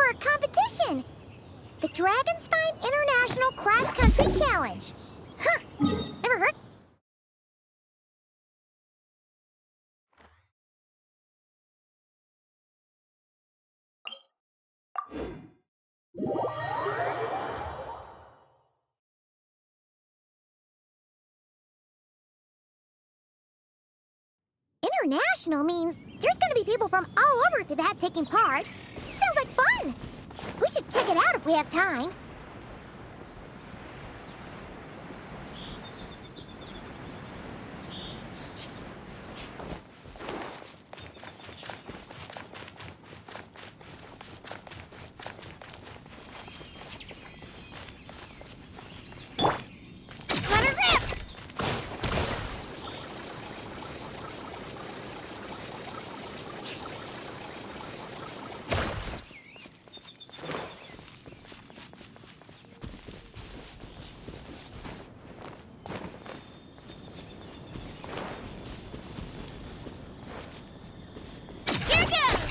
for a competition. The Dragonspine International Cross Country Challenge. Huh, never heard. International means there's gonna be people from all over Tibet taking part. Sounds like fun! We should check it out if we have time. Let her rip! Here it goes!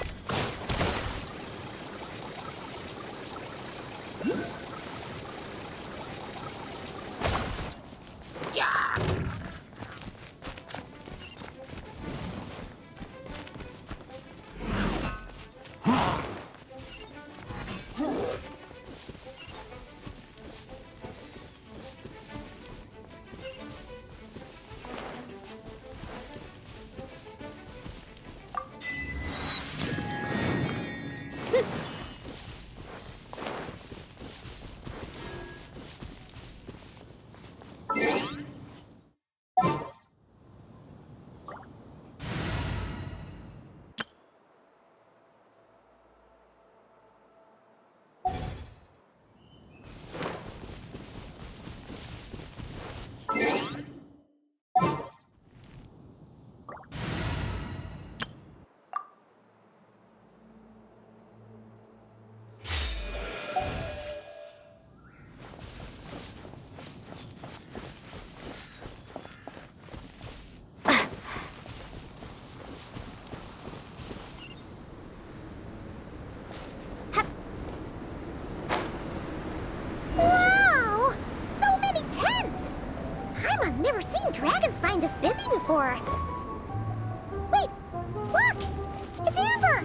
Wow! So many tents! Paimon's never seen Dragonspine this busy before. Wait, look! It's Amber!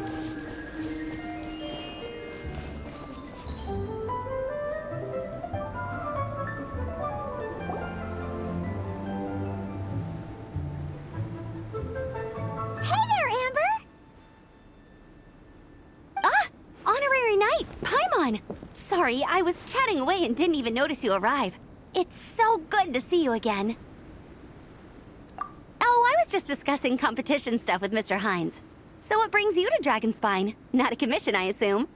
Hey there, Amber! Honorary Knight, Paimon! Sorry, I was chatting away and didn't even notice you arrive. It's so good to see you again. Oh, I was just discussing competition stuff with Mr. Hines. So what brings you to Dragonspine? Not a commission, I assume?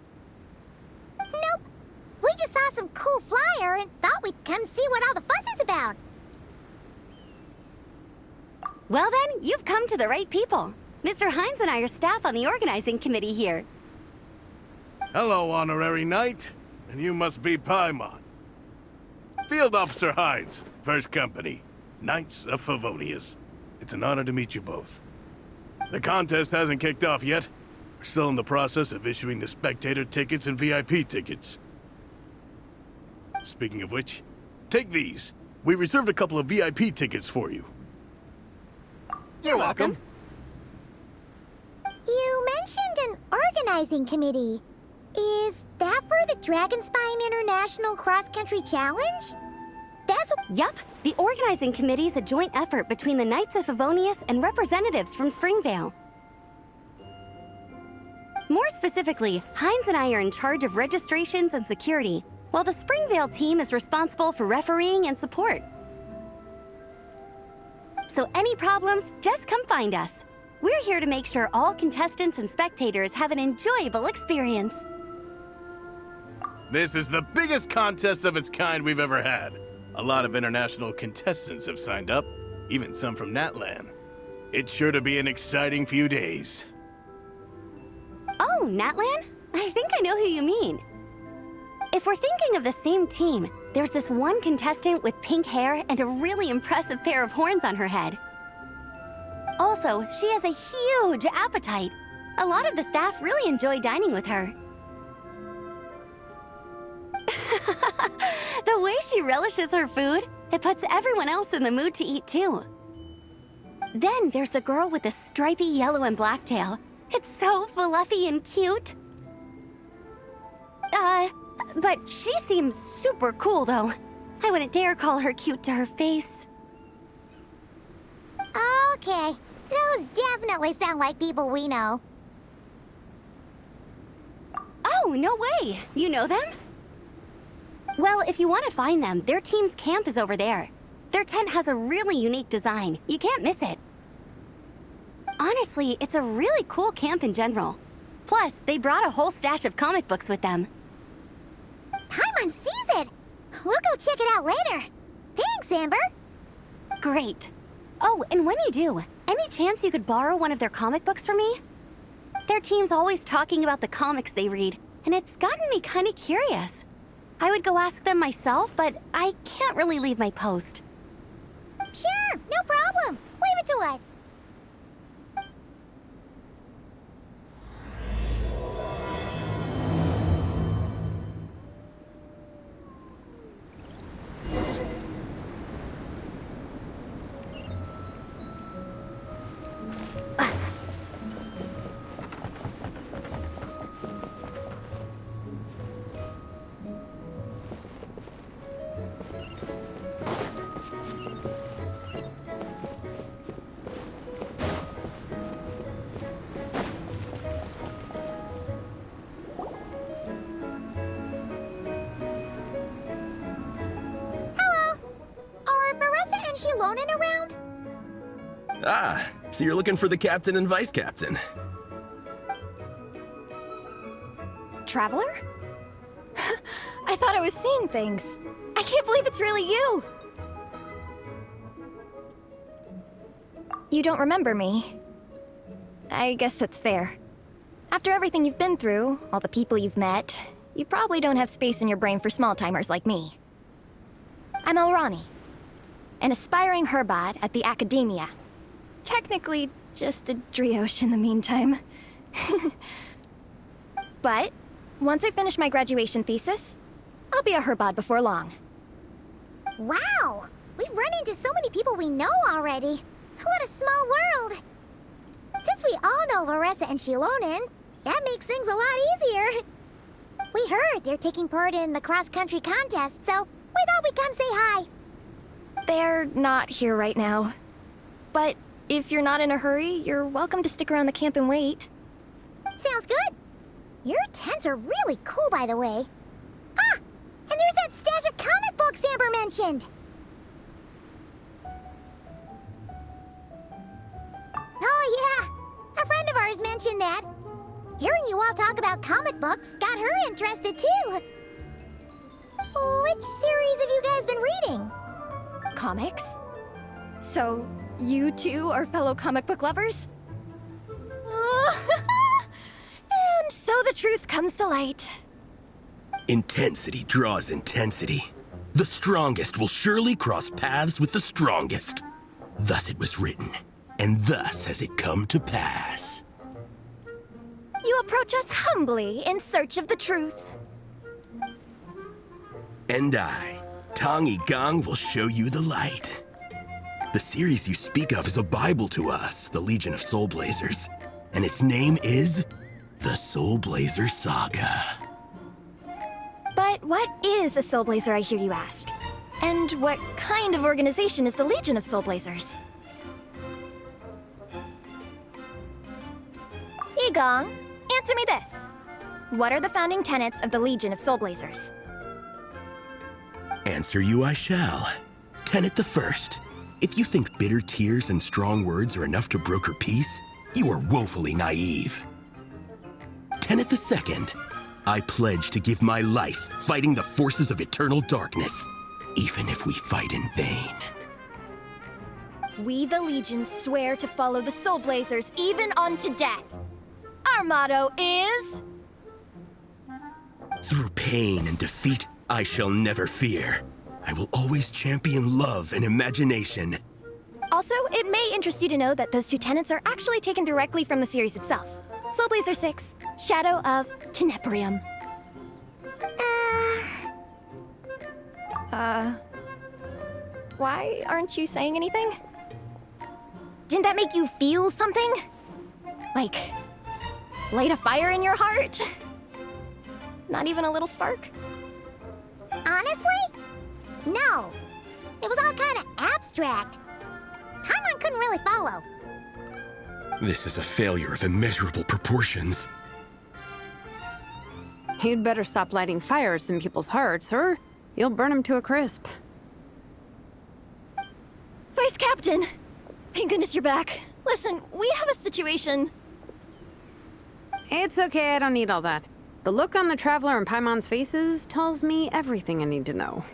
Nope. We just saw some cool flyer and thought we'd come see what all the fuss is about. Well then, you've come to the right people. Mr. Hines and I are staff on the organizing committee here. Hello, Honorary Knight. And you must be Paimon. Field Officer Hines, First Company, Knights of Favonius. It's an honor to meet you both. The contest hasn't kicked off yet. We're still in the process of issuing the spectator tickets and VIP tickets. Speaking of which, take these. We reserved a couple of VIP tickets for you. You're welcome. You mentioned an organizing committee. Is that for the Dragonspine International Cross Country Challenge? That's Yup, the organizing committee is a joint effort between the Knights of Favonius and representatives from Springvale. More specifically, Hines and I are in charge of registrations and security, while the Springvale team is responsible for refereeing and support. So any problems, just come find us. We're here to make sure all contestants and spectators have an enjoyable experience. This is the biggest contest of its kind we've ever had. A lot of international contestants have signed up, even some from Natlan. It's sure to be an exciting few days. Oh, Natlan? I think I know who you mean. If we're thinking of the same team, there's this one contestant with pink hair and a really impressive pair of horns on her head. Also, she has a huge appetite. A lot of the staff really enjoy dining with her. The way she relishes her food, it puts everyone else in the mood to eat too. Then there's the girl with the stripy yellow and black tail. It's so fluffy and cute. But she seems super cool though. I wouldn't dare call her cute to her face. Okay, those definitely sound like people we know. Oh, no way! You know them? Well, if you want to find them, their team's camp is over there. Their tent has a really unique design. You can't miss it. Honestly, it's a really cool camp in general. Plus, they brought a whole stash of comic books with them. Paimon sees it! We'll go check it out later. Thanks, Amber. Great. Oh, and when you do, any chance you could borrow one of their comic books from me? Their team's always talking about the comics they read, and it's gotten me kind of curious. I would go ask them myself, but I can't really leave my post. Sure, no problem. Leave it to us. Lonin around? Ah, so you're looking for the captain and vice captain. Traveler? I thought I was seeing things. I can't believe it's really you! You don't remember me. I guess that's fair. After everything you've been through, all the people you've met, you probably don't have space in your brain for small-timers like me. I'm Elrani, an aspiring herbad at the Academia. Technically, just a drioche in the meantime. But, once I finish my graduation thesis, I'll be a herbad before long. Wow! We've run into so many people we know already. What a small world! Since we all know Varessa and Shilonin, that makes things a lot easier. We heard they're taking part in the cross-country contest, so we thought we'd come say hi. They're not here right now. But if you're not in a hurry, you're welcome to stick around the camp and wait. Sounds good. Your tents are really cool, by the way. Ah! And there's that stash of comic books Amber mentioned! Oh yeah! A friend of ours mentioned that. Hearing you all talk about comic books got her interested too. Which series have you guys been reading? Comics? So, you two are fellow comic book lovers? And so the truth comes to light. Intensity draws intensity. The strongest will surely cross paths with the strongest. Thus it was written, and thus has it come to pass. You approach us humbly in search of the truth. And I, Tong Gang, will show you the light. The series you speak of is a Bible to us, the Legion of Soul Blazers, and its name is the Soul Blazer Saga. But what is a Soul Blazer, I hear you ask? And what kind of organization is the Legion of Soul Blazers? Igong, answer me this. What are the founding tenets of the Legion of Soul Blazers? Answer you I shall. Tenet the first. If you think bitter tears and strong words are enough to broker peace, you are woefully naive. Tenet the second. I pledge to give my life fighting the forces of eternal darkness, even if we fight in vain. We, the Legion, swear to follow the Soul Blazers even unto death. Our motto is... Through pain and defeat, I shall never fear. I will always champion love and imagination. Also, it may interest you to know that those two tenets are actually taken directly from the series itself. Soul Blazer 6, Shadow of Tenebrium. Why aren't you saying anything? Didn't that make you feel something? Like, light a fire in your heart? Not even a little spark? Honestly? No. It was all kind of abstract. Paimon couldn't really follow. This is a failure of immeasurable proportions. You'd better stop lighting fires in people's hearts, or you'll burn them to a crisp. Vice Captain! Thank goodness you're back. Listen, we have a situation. It's okay, I don't need all that. The look on the Traveler and Paimon's faces tells me everything I need to know.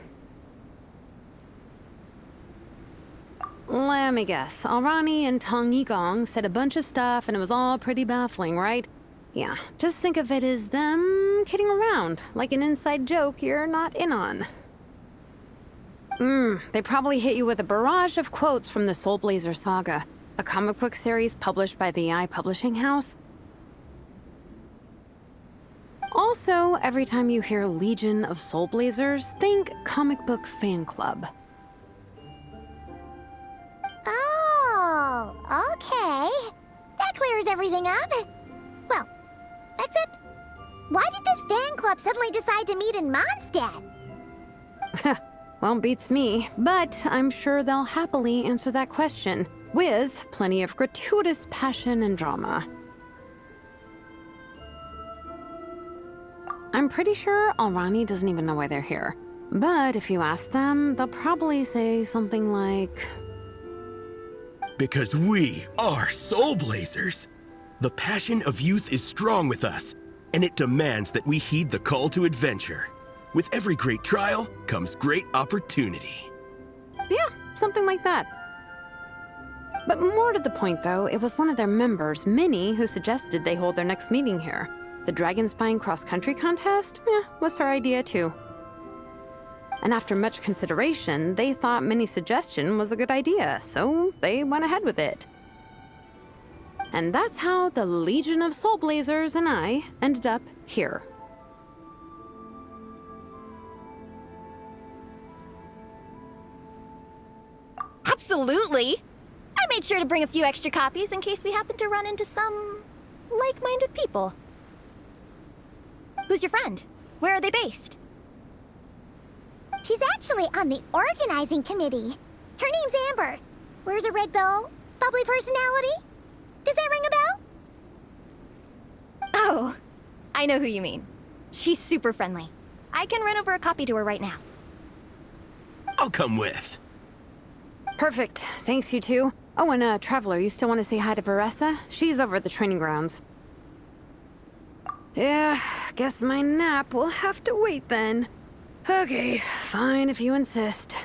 Let me guess. Alrani and Tong Yigong said a bunch of stuff and it was all pretty baffling, right? Yeah, just think of it as them kidding around, like an inside joke you're not in on. They probably hit you with a barrage of quotes from the Soul Blazer saga, a comic book series published by the AI publishing house. Also, every time you hear Legion of Soul Blazers, think comic book fan club. Oh, okay. That clears everything up. Well, except, why did this fan club suddenly decide to meet in Mondstadt? Well, beats me, but I'm sure they'll happily answer that question, with plenty of gratuitous passion and drama. I'm pretty sure Alrani doesn't even know why they're here. But if you ask them, they'll probably say something like... Because we are Soul Blazers. The passion of youth is strong with us, and it demands that we heed the call to adventure. With every great trial comes great opportunity. Yeah, something like that. But more to the point, though, it was one of their members, Minnie, who suggested they hold their next meeting here. The Dragon Spine cross-country contest? Was her idea, too. And after much consideration, they thought Minnie's suggestion was a good idea, so they went ahead with it. And that's how the Legion of Soul Blazers and I ended up here. Absolutely! I made sure to bring a few extra copies in case we happen to run into some like-minded people. Who's your friend? Where are they based? She's actually on the organizing committee. Her name's Amber. Wears a red bow, bubbly personality. Does that ring a bell? Oh, I know who you mean. She's super friendly. I can run over a copy to her right now. I'll come with. Perfect. Thanks, you two. Oh, and Traveler, you still want to say hi to Veressa? She's over at the training grounds. Yeah, guess my nap will have to wait then. Okay, fine if you insist.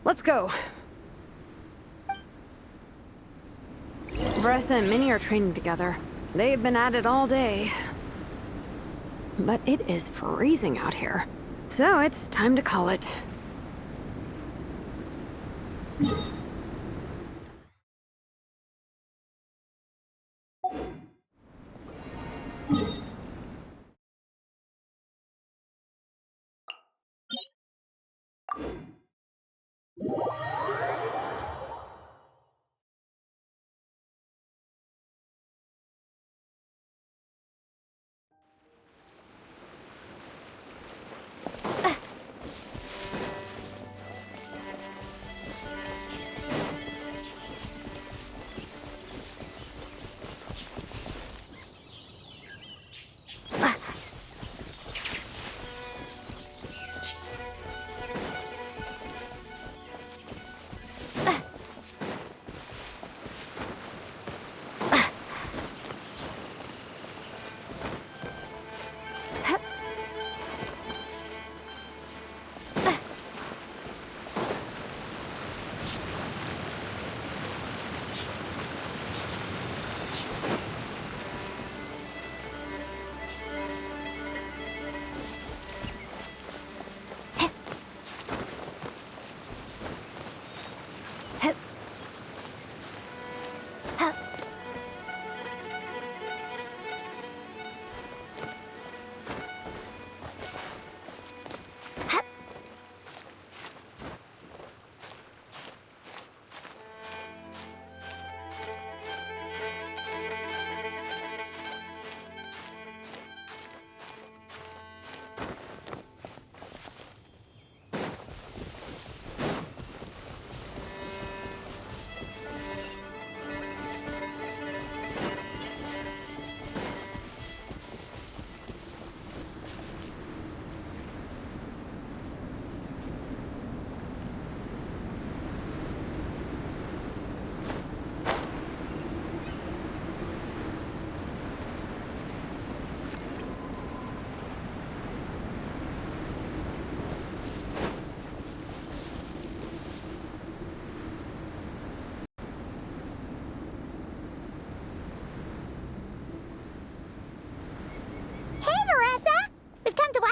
Let's go. Veressa and Minnie are training together. They've been at it all day. But it is freezing out here. So it's time to call it.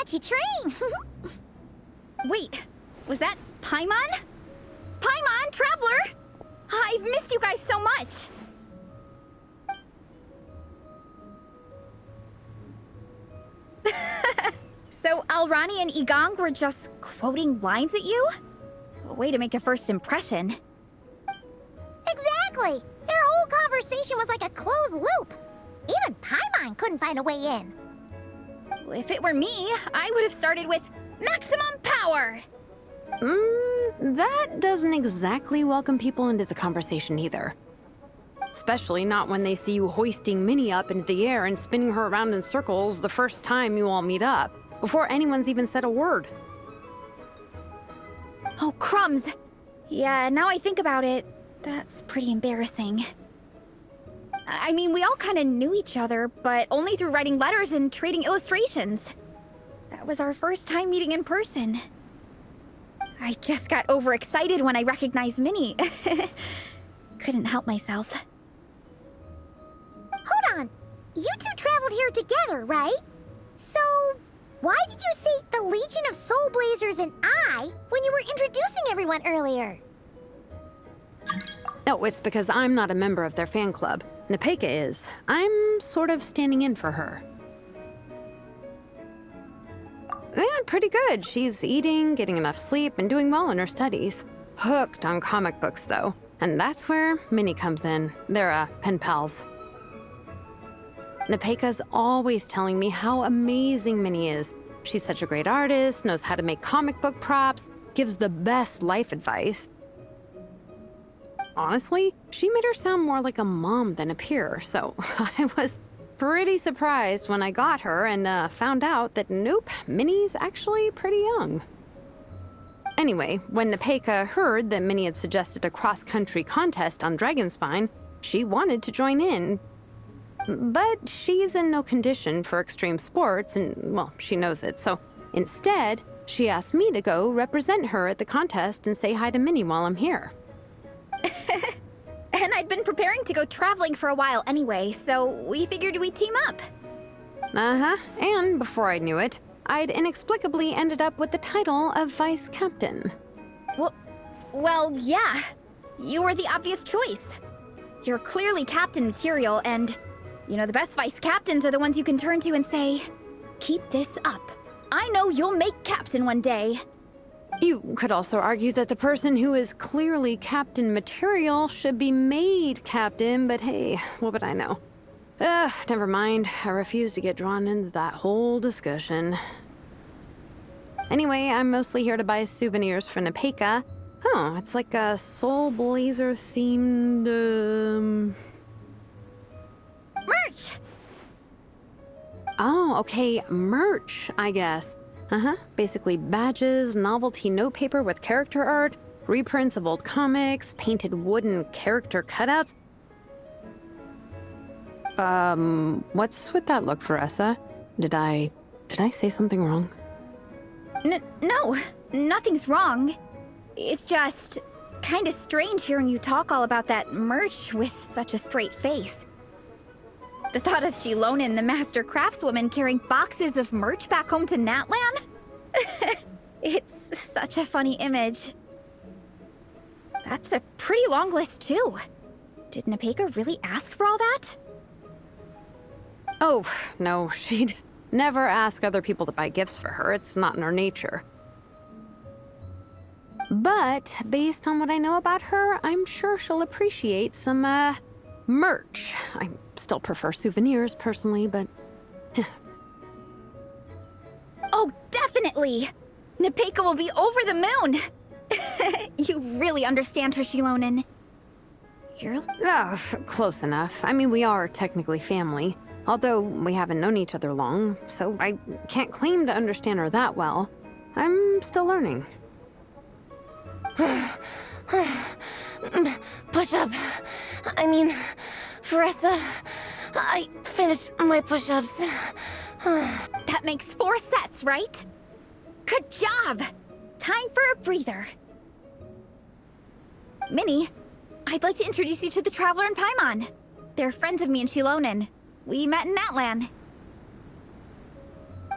watch you train. Wait, was that Paimon? Paimon, Traveler! I've missed you guys so much! So Alrani and Igong were just quoting lines at you? A way to make a first impression. Exactly! Their whole conversation was like a closed loop. Even Paimon couldn't find a way in. If it were me, I would have started with maximum power! That doesn't exactly welcome people into the conversation either. Especially not when they see you hoisting Minnie up into the air and spinning her around in circles the first time you all meet up, before anyone's even said a word. Oh, crumbs! Yeah, now I think about it, that's pretty embarrassing. I mean, we all kind of knew each other, but only through writing letters and trading illustrations. That was our first time meeting in person. I just got overexcited when I recognized Minnie. Couldn't help myself. Hold on. You two traveled here together, right? So, why did you say the Legion of Soul Blazers and I when you were introducing everyone earlier? No, it's because I'm not a member of their fan club. Nepeka is. I'm sort of standing in for her. Yeah, pretty good. She's eating, getting enough sleep, and doing well in her studies. Hooked on comic books, though. And that's where Minnie comes in. They're, pen pals. Nepeka's always telling me how amazing Minnie is. She's such a great artist, knows how to make comic book props, gives the best life advice. Honestly, she made her sound more like a mom than a peer, so I was pretty surprised when I got her and found out that nope, Minnie's actually pretty young. Anyway, when Nepeka heard that Minnie had suggested a cross-country contest on Dragonspine, she wanted to join in. But she's in no condition for extreme sports, and, well, she knows it, so instead, she asked me to go represent her at the contest and say hi to Minnie while I'm here. And I'd been preparing to go traveling for a while anyway, so we figured we'd team up. Uh-huh, and before I knew it, I'd inexplicably ended up with the title of vice captain. Well, yeah. You were the obvious choice. You're clearly captain material, and, you know, the best vice captains are the ones you can turn to and say, keep this up. I know you'll make captain one day. You could also argue that the person who is clearly captain material should be made captain, but hey, what would I know? Never mind. I refuse to get drawn into that whole discussion. Anyway, I'm mostly here to buy souvenirs for Nepeka. Oh, it's like a Soul Blazer themed, Merch! Oh, okay, merch, I guess. Basically badges, novelty notepaper with character art, reprints of old comics, painted wooden character cutouts. What's with that look, Veressa? Did I say something wrong? No, nothing's wrong. It's just kind of strange hearing you talk all about that merch with such a straight face. The thought of Shilonen, the master craftswoman, carrying boxes of merch back home to Natlan? It's such a funny image. That's a pretty long list, too. Did Nepeka really ask for all that? Oh, no, she'd never ask other people to buy gifts for her. It's not in her nature. But based on what I know about her, I'm sure she'll appreciate some, merch. I still prefer souvenirs, personally, but... Oh, definitely! Nepeka will be over the moon! You really understand her, Shilonen. You're... Oh, close enough. I mean, we are technically family, although we haven't known each other long, so I can't claim to understand her that well. I'm still learning. Push-up. I mean, Veressa, I finished my push-ups. That makes 4 sets, right? Good job! Time for a breather. Minnie, I'd like to introduce you to the Traveler and Paimon. They're friends of me and Shilonen. We met in Natlan.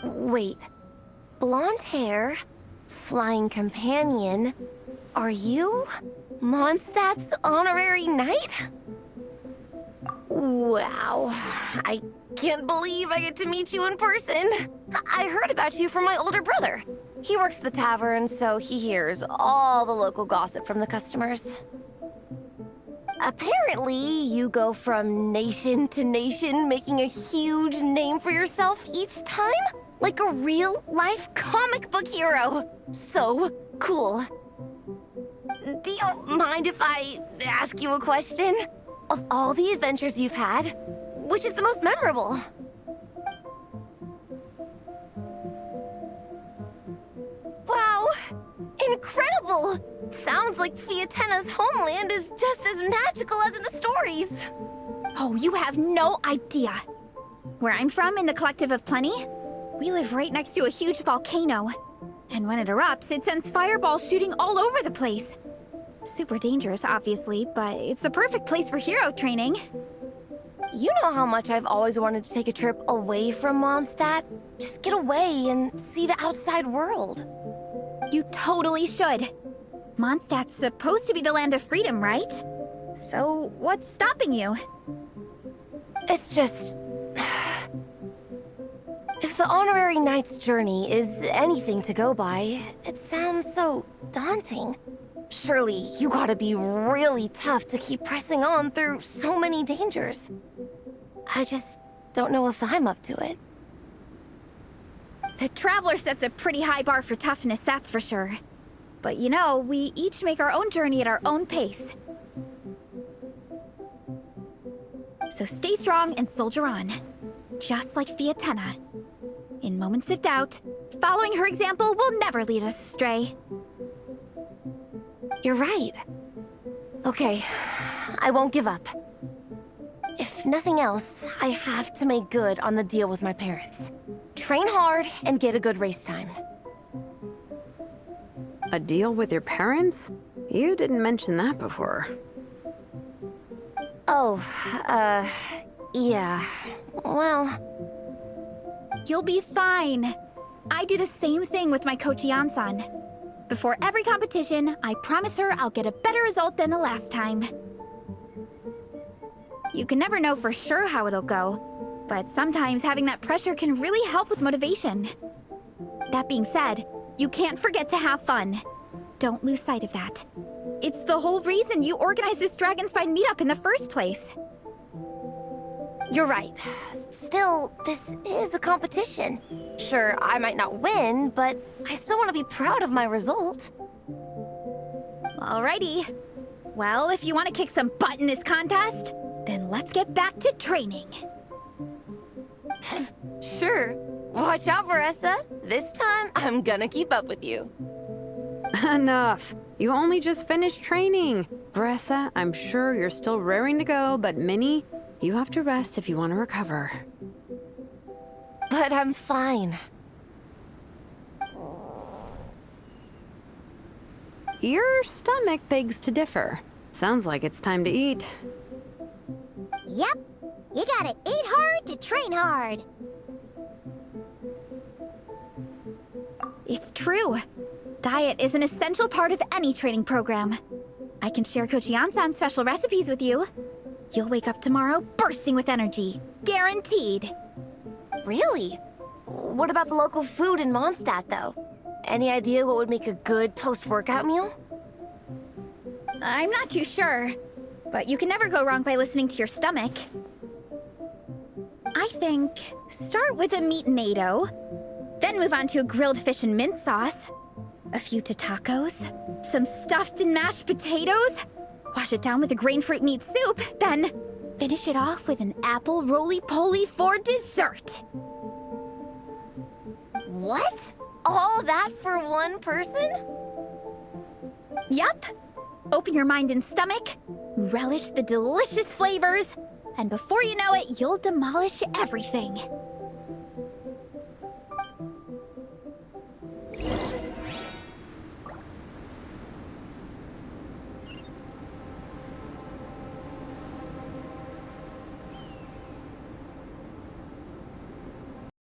Wait, blonde hair, flying companion. Are you Mondstadt's honorary knight? Wow, I can't believe I get to meet you in person. I heard about you from my older brother. He works at the tavern, so he hears all the local gossip from the customers. Apparently, you go from nation to nation, making a huge name for yourself each time? Like a real-life comic book hero. So cool. Do you mind if I ask you a question? Of all the adventures you've had, which is the most memorable? Wow! Incredible! Sounds like Fiatenna's homeland is just as magical as in the stories. Oh, you have no idea. Where I'm from, in the Collective of Plenty, we live right next to a huge volcano. And when it erupts, it sends fireballs shooting all over the place. Super dangerous, obviously, but it's the perfect place for hero training. You know how much I've always wanted to take a trip away from Mondstadt? Just get away and see the outside world. You totally should. Mondstadt's supposed to be the land of freedom, right? So, what's stopping you? It's just... If the honorary knight's journey is anything to go by, it sounds so daunting. Surely you gotta be really tough to keep pressing on through so many dangers. I just don't know if I'm up to it. The Traveler sets a pretty high bar for toughness, that's for sure. But you know, we each make our own journey at our own pace. So stay strong and soldier on. Just like Fiatenna. In moments of doubt, following her example will never lead us astray. You're right. Okay, I won't give up. If nothing else, I have to make good on the deal with my parents. Train hard and get a good race time. A deal with your parents? You didn't mention that before. Oh, yeah. Well... You'll be fine. I do the same thing with my coach Yan-san. Before every competition, I promise her I'll get a better result than the last time. You can never know for sure how it'll go, but sometimes having that pressure can really help with motivation. That being said, you can't forget to have fun. Don't lose sight of that. It's the whole reason you organized this Dragonspine meetup in the first place. You're right. Still, this is a competition. Sure, I might not win, but I still want to be proud of my result. Alrighty. Well, if you want to kick some butt in this contest, then let's get back to training. Sure. Watch out, Veressa. This time, I'm gonna keep up with you. Enough. You only just finished training. Veressa, I'm sure you're still raring to go, but Minnie, you have to rest if you want to recover. But I'm fine. Your stomach begs to differ. Sounds like it's time to eat. Yep. You gotta eat hard to train hard. It's true. Diet is an essential part of any training program. I can share Coach Yan-san's special recipes with you. You'll wake up tomorrow bursting with energy. Guaranteed. Really? What about the local food in Mondstadt, though? Any idea what would make a good post-workout meal? I'm not too sure, but you can never go wrong by listening to your stomach. I think start with a meat-nado, then move on to a grilled fish and mint sauce, a few tacos, some stuffed and mashed potatoes, wash it down with a grain fruit meat soup, then finish it off with an apple roly-poly for dessert. What? All that for one person? Yup. Open your mind and stomach, relish the delicious flavors, and before you know it, you'll demolish everything.